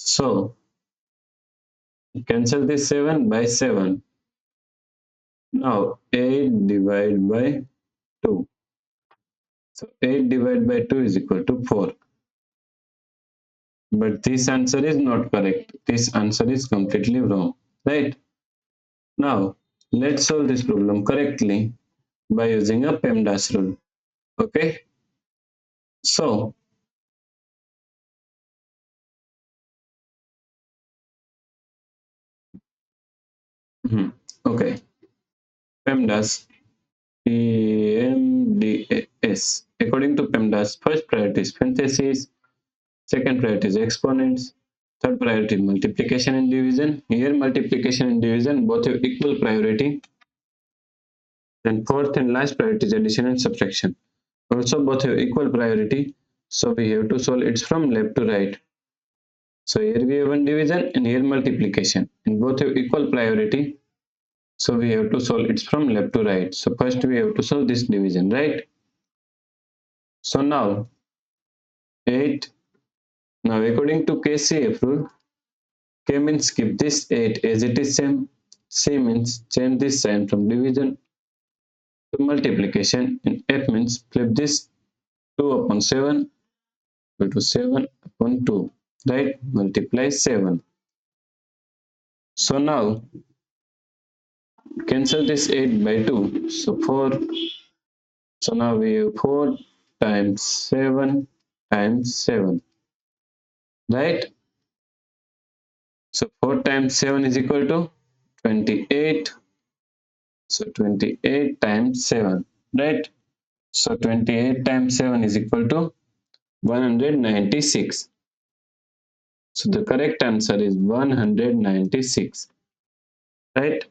So cancel this 7 by 7. Now 8 divided by 2. So 8 divided by 2 is equal to 4. But this answer is not correct. This answer is completely wrong. Right? Now let's solve this problem correctly by using a PEMDAS rule. Okay? So okay. PEMDAS PEMDAS. According to PEMDAS, first priority is parentheses, second priority is exponents, third priority multiplication and division. Here multiplication and division both have equal priority. Then fourth and last priority is addition and subtraction. Also both have equal priority. So we have to solve it from left to right. So here we have one division and here multiplication. And both have equal priority. So we have to solve it from left to right. So first we have to solve this division, right? So now 8. Now according to KCF rule, K means keep this 8 as it is same. C means change this sign from division to multiplication. And F means flip this 2 upon 7 equal to 7 upon 2. Right? Multiply 7. So now cancel this 8 by 2. So 4. So now we have 4 times 7 times 7. Right? So 4 times 7 is equal to 28. So 28 times 7. Right? So 28 times 7 is equal to 196. So the correct answer is 196. Right?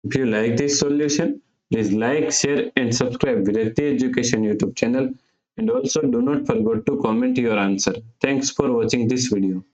If you like this solution, please like, share and subscribe Virakti Education YouTube channel, and also do not forget to comment your answer. Thanks for watching this video.